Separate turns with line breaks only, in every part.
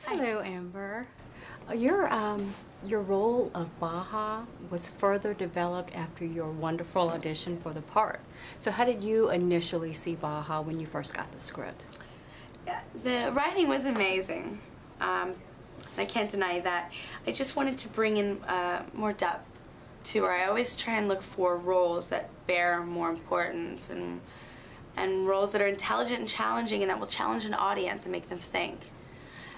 Hello, Amber. Your role of Baja was further developed after your wonderful audition for the part. So how did you initially see Baja when you first got the script?
Yeah, the writing was amazing. I can't deny that. I just wanted to bring in more depth to her. I always try and look for roles that bear more importance and roles that are intelligent and challenging and that will challenge an audience and make them think.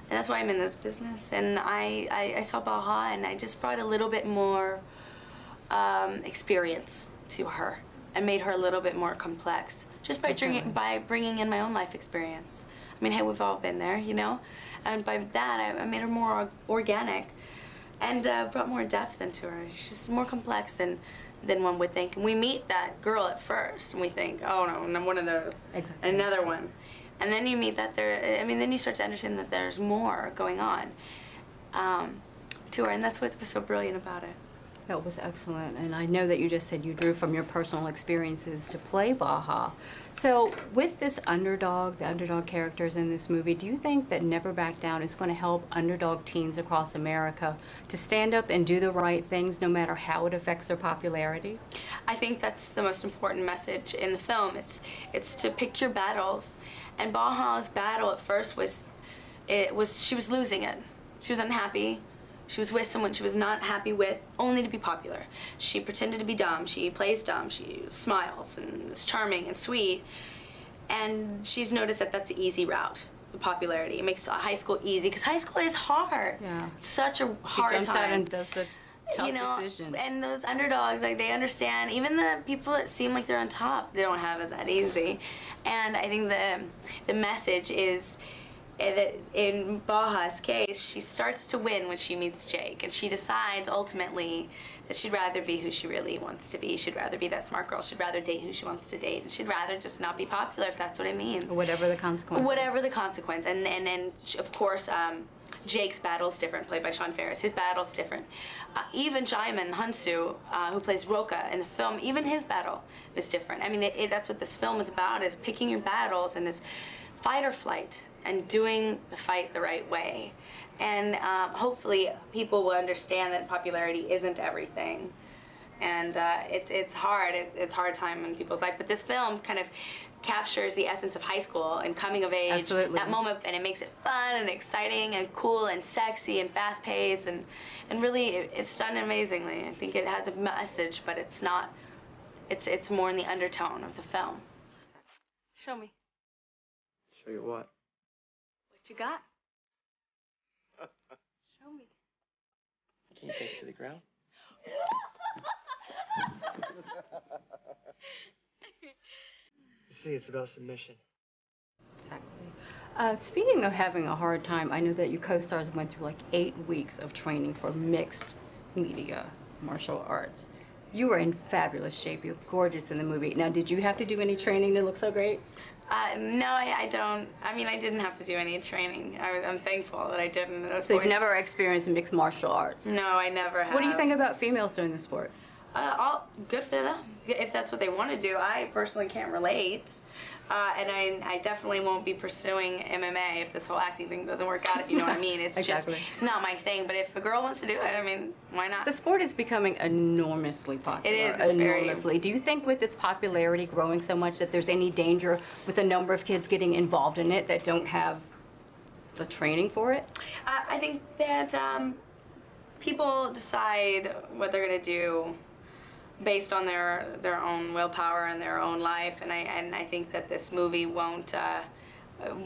And that's why I'm in this business. And I saw Baja and I just brought a little bit more experience to her and made her a little bit more complex just by bringing in my own life experience. I mean, hey, we've all been there, you know? And by that, I made her more organic and brought more depth into her. She's more complex than one would think. And we meet that girl at first and we think, oh no, one of those.
Exactly.
Another one. And then you meet that then you start to understand that there's more going on to her, and that's what's so brilliant about it.
That was excellent, and I know that you just said you drew from your personal experiences to play Baja. So with this underdog, the underdog characters in this movie, do you think that Never Back Down is going to help underdog teens across America to stand up and do the right things no matter how it affects their popularity?
I think that's the most important message in the film. It's to pick your battles, and Baja's battle at first was she was losing it. She was unhappy. She was with someone she was not happy with, only to be popular. She pretended to be dumb. She plays dumb. She smiles and is charming and sweet. And she's noticed that that's the easy route, the popularity. It makes high school easy, because high school is hard.
Yeah.
Such a hard time.
She jumps out and does the tough decision.
And those underdogs, like, they understand. Even the people that seem like they're on top, they don't have it that easy. And I think the message is that in Baja's case, she starts to win when she meets Jake, and she decides ultimately that she'd rather be who she really wants to be. She'd rather be that smart girl. She'd rather date who she wants to date, and she'd rather just not be popular if that's what it means.
Whatever the consequence.
Whatever the consequence. And of course, Jake's battle's different, played by Sean Ferris. His battle's different. Even Jaimin Hunsu, who plays Roka in the film, even his battle is different. I mean, that's what this film is about, is picking your battles and this fight or flight, and doing the fight the right way. And hopefully people will understand that popularity isn't everything. And it's hard. It's a hard time in people's life. But this film kind of captures the essence of high school and coming of age.
Absolutely.
That moment, and it makes it fun and exciting and cool and sexy and fast-paced, and really it's done amazingly. I think it has a message, but it's not. It's more in the undertone of the film. Show me.
Show you what?
What you got? Show me.
Can you take it to the ground? You see, it's about submission.
Exactly. Speaking of having a hard time, I know that your co-stars went through like 8 weeks of training for mixed media martial arts. You were in fabulous shape. You're gorgeous in the movie. Now, did you have to do any training to look so great?
No, I don't. I mean, I didn't have to do any training. I'm thankful that I didn't.
So you've never experienced mixed martial arts?
No, I never have.
What do you think about females doing the sport?
Good for them, if that's what they want to do. I personally can't relate. And I definitely won't be pursuing MMA if this whole acting thing doesn't work out, if you know what I mean. It's
exactly.
just not my thing. But if a girl wants to do it, I mean, why not?
The sport is becoming enormously popular.
It is. It's
enormously. Do you think with its popularity growing so much that there's any danger with the number of kids getting involved in it that don't have the training for it?
I think that people decide what they're going to do based on their own willpower and their own life, and I think that this movie won't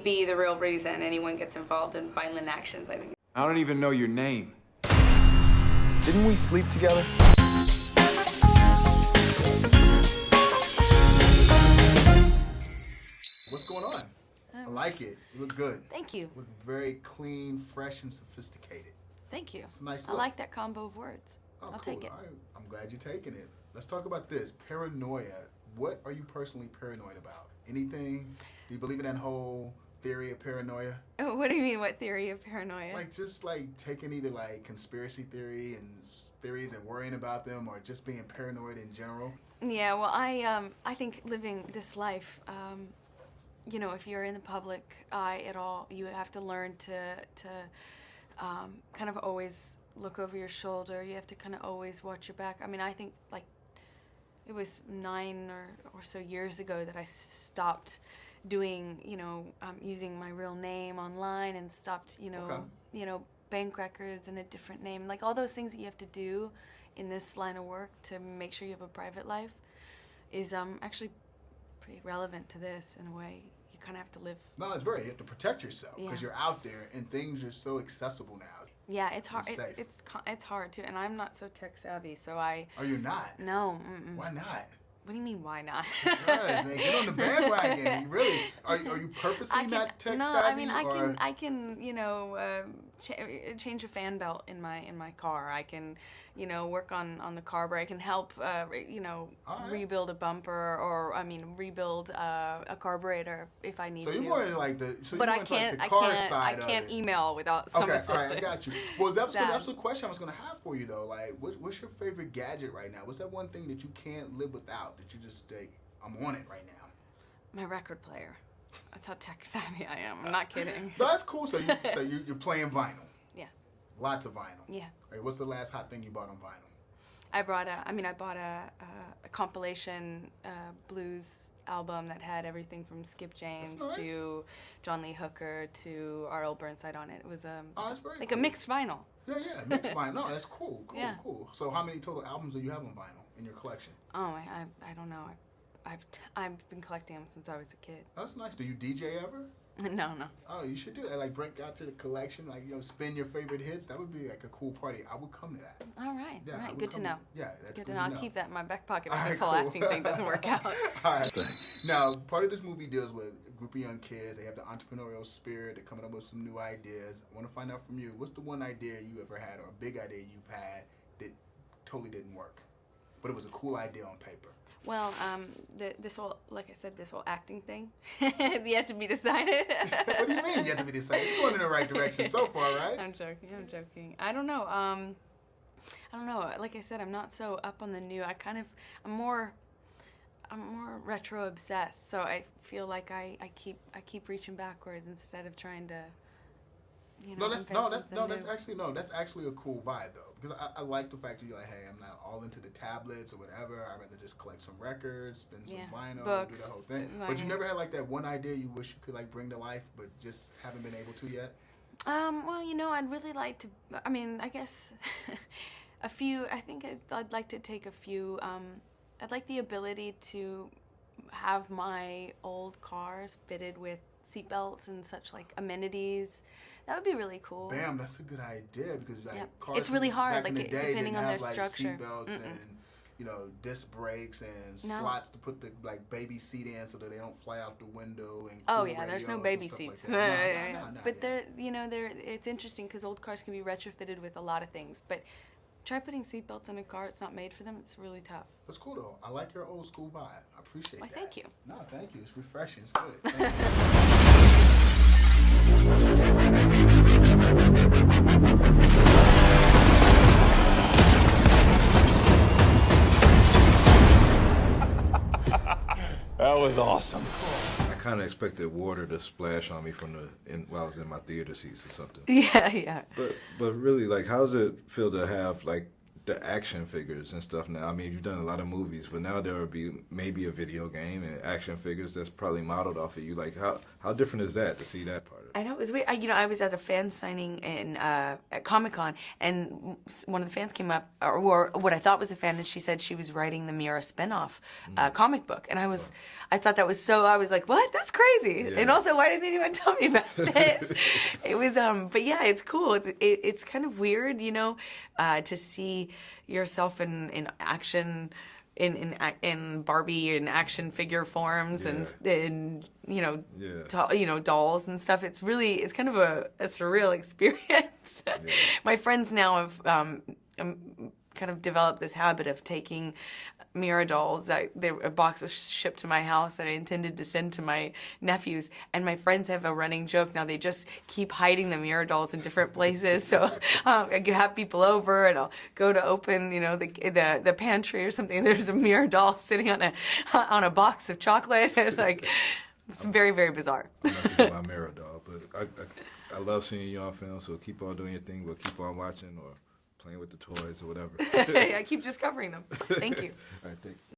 be the real reason anyone gets involved in violent actions. I think.
I don't even know your name. Didn't we sleep together?
What's going on? I like it. You look good.
Thank you.
You look very clean, fresh, and sophisticated.
Thank you.
It's a nice
I
look.
like that combo of words.
Oh,
I'll
cool.
take it.
All right. I'm glad you're taking it. Let's talk about this. Paranoia. What are you personally paranoid about? Anything? Do you believe in that whole theory of paranoia?
What do you mean, what theory of paranoia?
Like, just like taking either like conspiracy theories and worrying about them, or just being paranoid in general?
Yeah, well, I think living this life
you know, if you're in the public eye at all, you have to learn to kind of always look over your shoulder. You have to kind of always watch your back. I mean, I think like it was 9 or so years ago that I stopped doing, you know, using my real name online and stopped, you know, bank records in a different name. Like all those things that you have to do in this line of work to make sure you have a private life is actually pretty relevant to this in a way. You kind of have to live.
No, it's very. You have to protect yourself because
Yeah.
you're out there and things are so accessible now.
Yeah, it's hard.
It's safe.
It's hard too, and I'm not so tech savvy, so I.
Oh, you're not?
No.
Why not?
What do you mean? Why not?
Because, man, get on the bandwagon. You really are you purposely not tech
no,
savvy?
I mean
or?
I can you know change a fan belt in my car. I can you know work on the carburetor. I can help you know
All right.
rebuild a bumper or rebuild a carburetor if I need
So
to.
you're more like the so
But
you're
I
more into, like,
can't
the car
I
side
can't
of it.
email without some
Okay, all
assistance.
right, I got you. Well, that's
Sad.
the question I was gonna have for you though. Like, what's your favorite gadget right now? What's that one thing that you can't live without? That you just say, I'm on it right now.
My record player. That's how tech savvy I am. I'm not kidding.
No, that's cool. So you're playing vinyl.
Yeah.
Lots of vinyl.
Yeah.
All right, what's the last hot thing you bought on vinyl?
I bought a compilation blues album that had everything from Skip James
That's nice.
to John Lee Hooker to R.L. Burnside on it. It was
Oh, that's very
like
cool.
a mixed vinyl.
Yeah, mixed vinyl. No, that's cool.
Yeah.
Cool. So how many total albums do you have on vinyl in your collection?
Oh, I don't know. I've been collecting them since I was a kid.
That's nice. Do you DJ ever?
No.
Oh, you should do that. Like break out to the collection, like spin your favorite hits. That would be like a cool party. I would come to that.
All right.
Yeah,
All
I
right.
would
Good to
come
know.
Yeah, that's
Good to know. I'll keep that in my back pocket if
All
this
right,
whole
cool.
acting thing doesn't work out.
All right. Now, part of this movie deals with a group of young kids. They have the entrepreneurial spirit. They're coming up with some new ideas. I want to find out from you, what's the one idea you ever had or a big idea you've had that totally didn't work, but it was a cool idea on paper?
Well, this whole, like I said, this whole acting thing, it's yet to be decided.
What do you mean you have to be decided? It's going in the right direction so far, right?
I'm joking. I don't know. Like I said, I'm not so up on the new. I'm more retro obsessed. So I feel like I keep reaching backwards instead of trying to. That's actually a cool vibe though, because I like the fact that you're like, hey, I'm not all into the tablets or whatever. I'd rather just collect some records, spin some vinyl, books,
do the whole thing. But you never had like that one idea you wish you could like bring to life, but just haven't been able to yet.
Well, I'd really like to. I mean, I guess a few. I think I'd like to take a few. I'd like the ability to have my old cars fitted with seatbelts and such like amenities. That would be really cool.
Bam, that's a good idea because like cars
It's really hard,
back in
like
the day
depending
didn't
on
have,
their
like,
structure.
Seatbelts and disc brakes and
No.
slots to put the like baby seat in so that they don't fly out the window. And
Oh
cool
yeah, there's no
radios
baby
and stuff
seats.
Like that. No,
But it's interesting because old cars can be retrofitted with a lot of things. But try putting seatbelts in a car; it's not made for them. It's really tough.
That's cool though. I like your old school vibe. I appreciate
Why,
that.
thank you.
No, thank you. It's refreshing. It's good. Thank you.
That was awesome. I kind of expected water to splash on me while I was in my theater seats or something.
Yeah.
But really, like, how does it feel to have like the action figures and stuff now? I mean, you've done a lot of movies, but now there will be maybe a video game and action figures that's probably modeled off of you. Like, how different is that to see that part of it?
I know it was weird. I was at a fan signing at Comic-Con, and one of the fans came up, or what I thought was a fan, and she said she was writing the Mira spinoff comic book, and I thought that was so. I was like, what? That's crazy.
Yeah.
And also, why didn't anyone tell me about this? It was, but yeah, it's cool. It's kind of weird, to see yourself in action. In Barbie and action figure forms and dolls and stuff. It's kind of a surreal experience.
Yeah.
My friends now have kind of developed this habit of taking Mira dolls. A box was shipped to my house that I intended to send to my nephews, and my friends have a running joke now. They just keep hiding the Mira dolls in different places. So I have people over, and I'll go to open, the pantry or something. And there's a Mira doll sitting on a box of chocolate. It's like, It's very, very bizarre.
I'm not thinking about Mirror Dog, but I love seeing you on film, so keep on doing your thing, but keep on watching or playing with the toys or whatever.
I keep discovering them. Thank you.
All right, thanks.